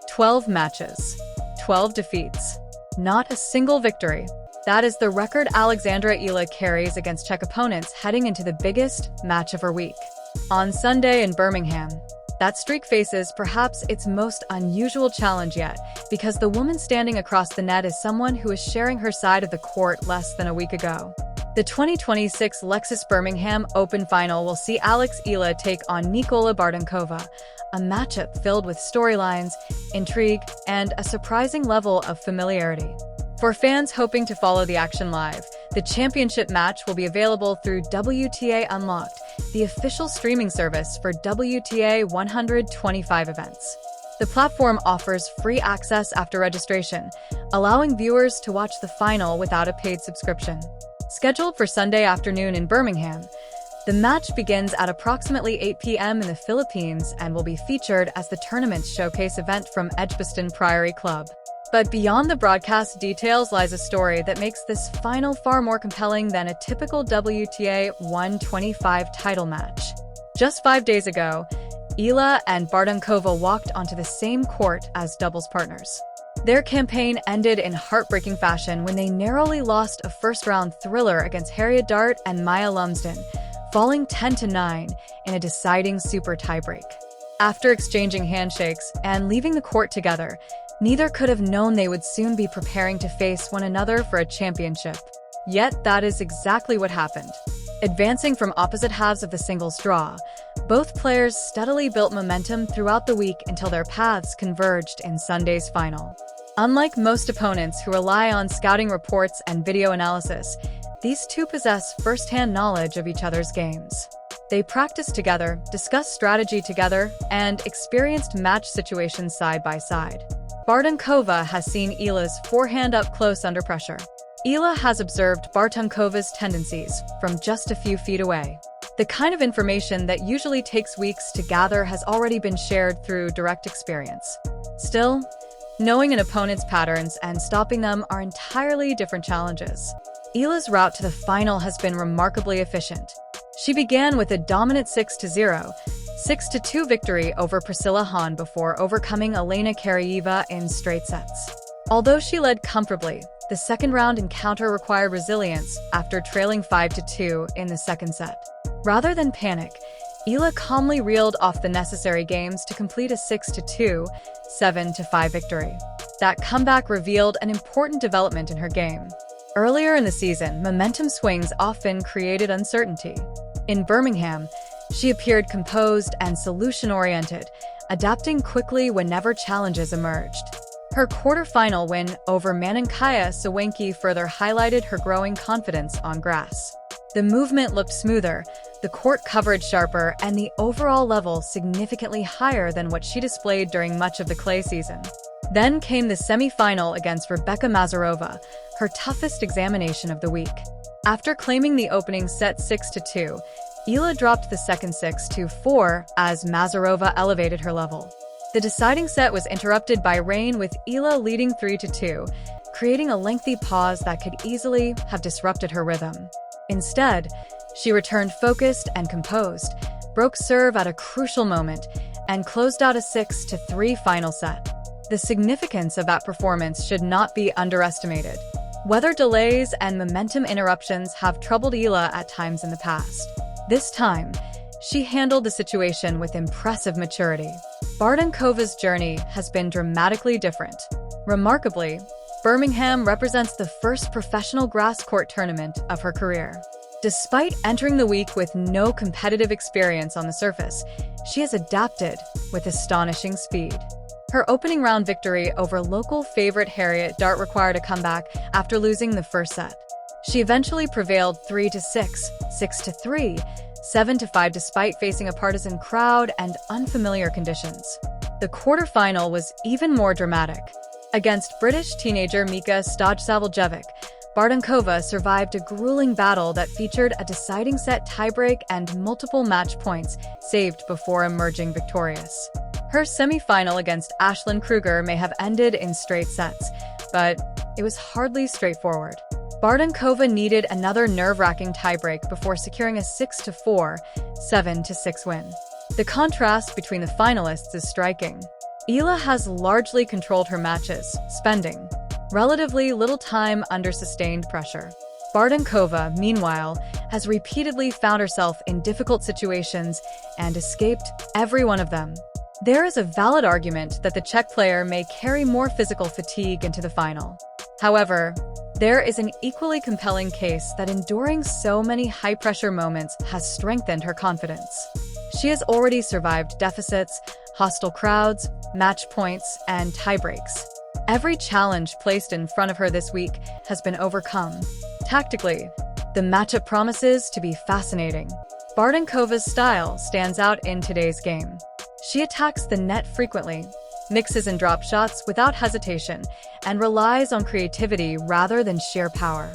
12 matches, 12 defeats, not a single victory. That is the record Alexandra Eala carries against Czech opponents heading into the biggest match of her week. On Sunday in Birmingham, that streak faces perhaps its most unusual challenge yet, because the woman standing across the net is someone who is sharing her side of the court less than a week ago. The 2026 Lexus Birmingham Open Final will see Alex Eala take on Nikola Bartunkova, a matchup filled with storylines, intrigue, and a surprising level of familiarity. For fans hoping to follow the action live, the championship match will be available through WTA Unlocked, the official streaming service for WTA 125 events. The platform offers free access after registration, allowing viewers to watch the final without a paid subscription. Scheduled for Sunday afternoon in Birmingham, the match begins at approximately 8 p.m. in the Philippines and will be featured as the tournament's showcase event from Edgbaston Priory Club. But beyond the broadcast details lies a story that makes this final far more compelling than a typical WTA 125 title match. Just 5 days ago, Eala and Bartunkova walked onto the same court as doubles partners. Their campaign ended in heartbreaking fashion when they narrowly lost a first-round thriller against Harriet Dart and Maya Lumsden, falling 10-9 in a deciding super tiebreak. After exchanging handshakes and leaving the court together, neither could have known they would soon be preparing to face one another for a championship. Yet that is exactly what happened. Advancing from opposite halves of the singles draw, both players steadily built momentum throughout the week until their paths converged in Sunday's final. Unlike most opponents who rely on scouting reports and video analysis, these two possess first-hand knowledge of each other's games. They practiced together, discussed strategy together, and experienced match situations side by side. Bartunkova has seen Eala's forehand up close under pressure. Eala has observed Bartunkova's tendencies from just a few feet away. The kind of information that usually takes weeks to gather has already been shared through direct experience. Still, knowing an opponent's patterns and stopping them are entirely different challenges. Eala's route to the final has been remarkably efficient. She began with a dominant 6-0, 6-2 victory over Priscilla Hahn before overcoming Elena Karyeva in straight sets. Although she led comfortably, the second-round encounter required resilience after trailing 5-2 in the second set. Rather than panic, Eala calmly reeled off the necessary games to complete a 6-2, 7-5 victory. That comeback revealed an important development in her game. Earlier in the season, momentum swings often created uncertainty. In Birmingham, she appeared composed and solution-oriented, adapting quickly whenever challenges emerged. Her quarterfinal win over Maninkaya Sawenki further highlighted her growing confidence on grass. The movement looked smoother, the court coverage sharper, and the overall level significantly higher than what she displayed during much of the clay season. Then came the semi-final against Rebecca Mazurova, her toughest examination of the week. After claiming the opening set 6-2, Eala dropped the second 6-4 as Mazurova elevated her level. The deciding set was interrupted by rain, with Eala leading 3-2, creating a lengthy pause that could easily have disrupted her rhythm. Instead, she returned focused and composed, broke serve at a crucial moment, and closed out a 6-3 final set. The significance of that performance should not be underestimated. Weather delays and momentum interruptions have troubled Eala at times in the past. This time, she handled the situation with impressive maturity. Bartunkova's journey has been dramatically different. Remarkably, Birmingham represents the first professional grass court tournament of her career. Despite entering the week with no competitive experience on the surface, she has adapted with astonishing speed. Her opening round victory over local favorite Harriet Dart required a comeback after losing the first set. She eventually prevailed 3-6, 6-3, 7-5 despite facing a partisan crowd and unfamiliar conditions. The quarterfinal was even more dramatic. Against British teenager Mika Stojcevic, Bartunkova survived a grueling battle that featured a deciding set tiebreak and multiple match points saved before emerging victorious. Her semi-final against Ashlyn Kruger may have ended in straight sets, but it was hardly straightforward. Bartunkova needed another nerve-wracking tiebreak before securing a 6-4, 7-6 win. The contrast between the finalists is striking. Eala has largely controlled her matches, spending relatively little time under sustained pressure. Bartunkova, meanwhile, has repeatedly found herself in difficult situations and escaped every one of them. There is a valid argument that the Czech player may carry more physical fatigue into the final. However, there is an equally compelling case that enduring so many high-pressure moments has strengthened her confidence. She has already survived deficits, hostile crowds, match points, and tiebreaks. Every challenge placed in front of her this week has been overcome. Tactically, the matchup promises to be fascinating. Bartunkova's style stands out in today's game. She attacks the net frequently, mixes and drops shots without hesitation, and relies on creativity rather than sheer power.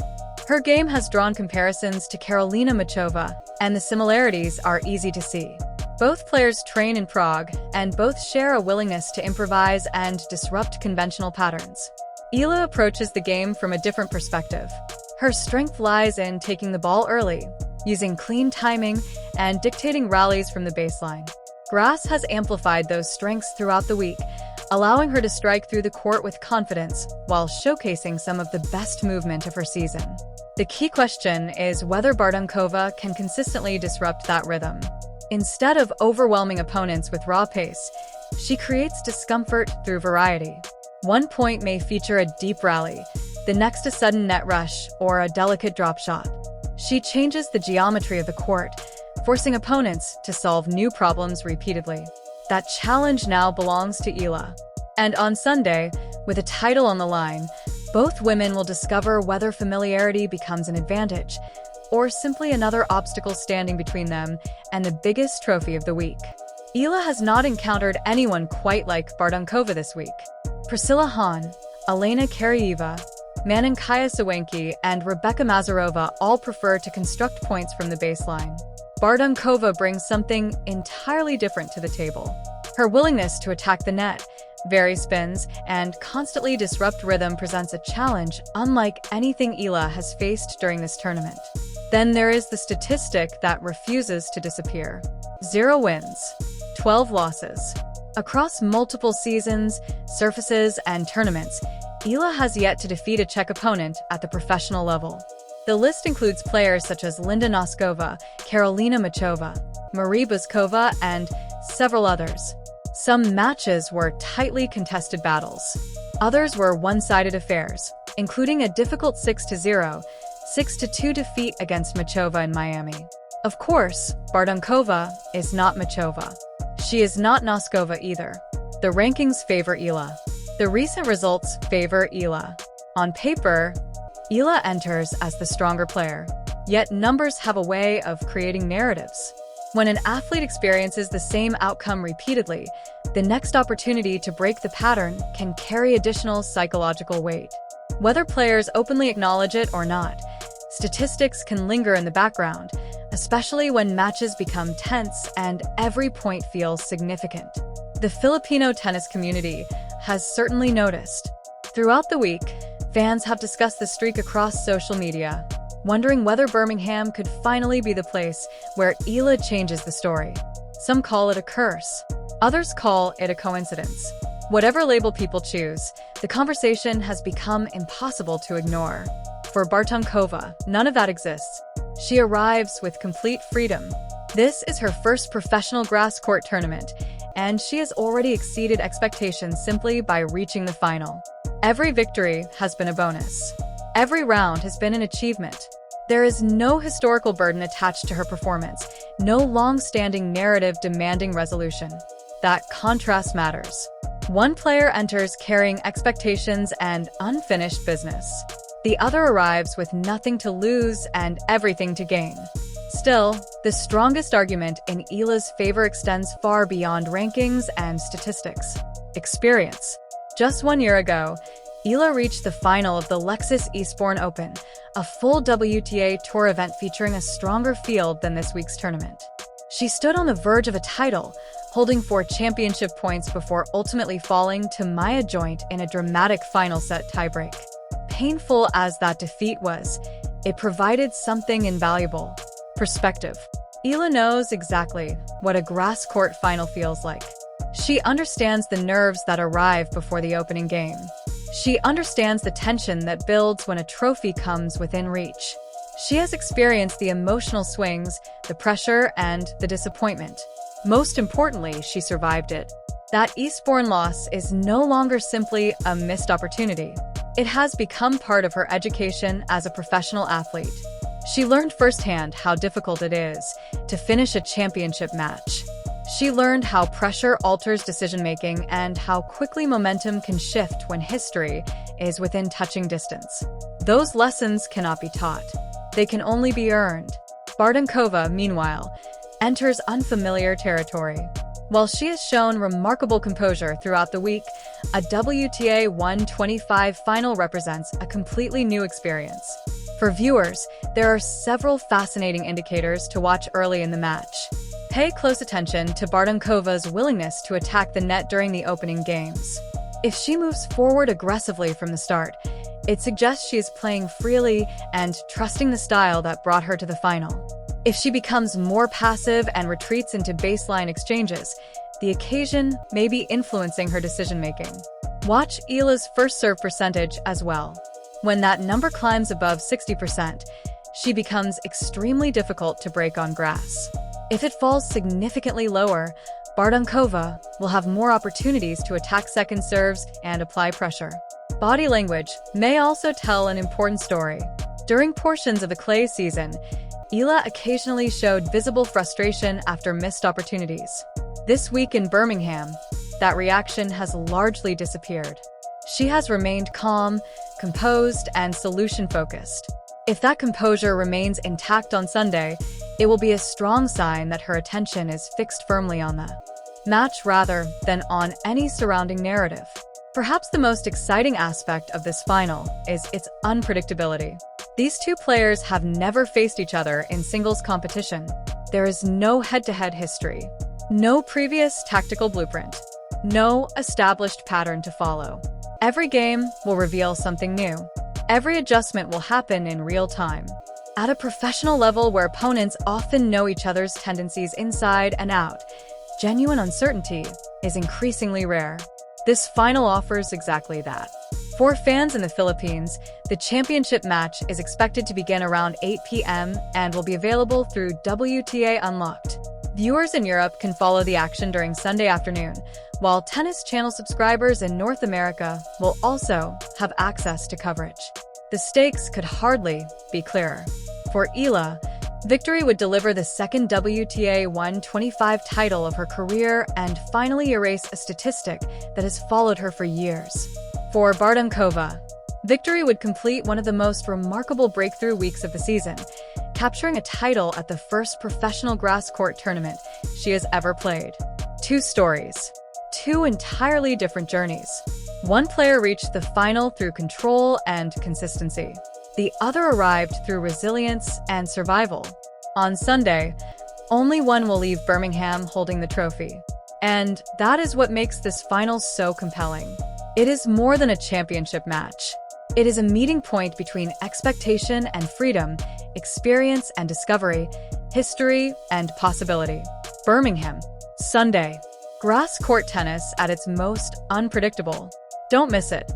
Her game has drawn comparisons to Karolina Machova, and the similarities are easy to see. Both players train in Prague, and both share a willingness to improvise and disrupt conventional patterns. Eala approaches the game from a different perspective. Her strength lies in taking the ball early, using clean timing, and dictating rallies from the baseline. Grass has amplified those strengths throughout the week, allowing her to strike through the court with confidence while showcasing some of the best movement of her season. The key question is whether Bartunkova can consistently disrupt that rhythm. Instead of overwhelming opponents with raw pace, she creates discomfort through variety. One point may feature a deep rally, the next a sudden net rush or a delicate drop shot. She changes the geometry of the court, forcing opponents to solve new problems repeatedly. That challenge now belongs to Eala. And on Sunday, with a title on the line, both women will discover whether familiarity becomes an advantage, or simply another obstacle standing between them and the biggest trophy of the week. Eala has not encountered anyone quite like Bartunkova this week. Priscilla Hahn, Elena Karyeva, Maninkaya Sawenki, and Rebecca Mazarova all prefer to construct points from the baseline. Bartunkova brings something entirely different to the table. Her willingness to attack the net, vary spins, and constantly disrupt rhythm presents a challenge unlike anything Eala has faced during this tournament. Then there is the statistic that refuses to disappear. 0 wins, 12 losses. Across multiple seasons, surfaces, and tournaments, Eala has yet to defeat a Czech opponent at the professional level. The list includes players such as Linda Noskova, Karolina Machova, Marie Buzkova, and several others. Some matches were tightly contested battles. Others were one-sided affairs, including a difficult 6-0, 6-2 defeat against Machova in Miami. Of course, Bartunkova is not Machova. She is not Noskova either. The rankings favor Eala. The recent results favor Eala. On paper, Eala enters as the stronger player, yet numbers have a way of creating narratives. When an athlete experiences the same outcome repeatedly, the next opportunity to break the pattern can carry additional psychological weight. Whether players openly acknowledge it or not, statistics can linger in the background, especially when matches become tense and every point feels significant. The Filipino tennis community has certainly noticed. Throughout the week, fans have discussed the streak across social media, wondering whether Birmingham could finally be the place where Eala changes the story. Some call it a curse. Others call it a coincidence. Whatever label people choose, the conversation has become impossible to ignore. For Bartunkova, none of that exists. She arrives with complete freedom. This is her first professional grass court tournament, and she has already exceeded expectations simply by reaching the final. Every victory has been a bonus. Every round has been an achievement. There is no historical burden attached to her performance, no long-standing narrative demanding resolution. That contrast matters. One player enters carrying expectations and unfinished business. The other arrives with nothing to lose and everything to gain. Still, the strongest argument in Eala's favor extends far beyond rankings and statistics. Experience. Just 1 year ago, Eala reached the final of the Lexus Eastbourne Open, a full WTA Tour event featuring a stronger field than this week's tournament. She stood on the verge of a title, holding 4 championship points before ultimately falling to Maya Joint in a dramatic final set tiebreak. Painful as that defeat was, it provided something invaluable: perspective. Eala knows exactly what a grass court final feels like. She understands the nerves that arrive before the opening game. She understands the tension that builds when a trophy comes within reach. She has experienced the emotional swings, the pressure, and the disappointment. Most importantly, she survived it. That Eastbourne loss is no longer simply a missed opportunity. It has become part of her education as a professional athlete. She learned firsthand how difficult it is to finish a championship match. She learned how pressure alters decision-making and how quickly momentum can shift when history is within touching distance. Those lessons cannot be taught. They can only be earned. Bartunkova, meanwhile, enters unfamiliar territory. While she has shown remarkable composure throughout the week, a WTA 125 final represents a completely new experience. For viewers, there are several fascinating indicators to watch early in the match. Pay close attention to Bartunkova's willingness to attack the net during the opening games. If she moves forward aggressively from the start, it suggests she is playing freely and trusting the style that brought her to the final. If she becomes more passive and retreats into baseline exchanges, the occasion may be influencing her decision-making. Watch Eala's first serve percentage as well. When that number climbs above 60%, she becomes extremely difficult to break on grass. If it falls significantly lower, Bartunkova will have more opportunities to attack second serves and apply pressure. Body language may also tell an important story. During portions of the clay season, Eala occasionally showed visible frustration after missed opportunities. This week in Birmingham, that reaction has largely disappeared. She has remained calm, composed, and solution-focused. If that composure remains intact on Sunday, it will be a strong sign that her attention is fixed firmly on the match rather than on any surrounding narrative. Perhaps the most exciting aspect of this final is its unpredictability. These two players have never faced each other in singles competition. There is no head-to-head history, no previous tactical blueprint, no established pattern to follow. Every game will reveal something new. Every adjustment will happen in real time. At a professional level where opponents often know each other's tendencies inside and out, genuine uncertainty is increasingly rare. This final offers exactly that. For fans in the Philippines, the championship match is expected to begin around 8 p.m. and will be available through WTA Unlocked. Viewers in Europe can follow the action during Sunday afternoon, while Tennis Channel subscribers in North America will also have access to coverage. The stakes could hardly be clearer. For Eala, victory would deliver the second WTA 125 title of her career and finally erase a statistic that has followed her for years. For Bartunkova, victory would complete one of the most remarkable breakthrough weeks of the season, capturing a title at the first professional grass court tournament she has ever played. Two stories, two entirely different journeys. One player reached the final through control and consistency. The other arrived through resilience and survival. On Sunday, only one will leave Birmingham holding the trophy. And that is what makes this final so compelling. It is more than a championship match. It is a meeting point between expectation and freedom, experience and discovery, history and possibility. Birmingham, Sunday. Grass court tennis at its most unpredictable. Don't miss it.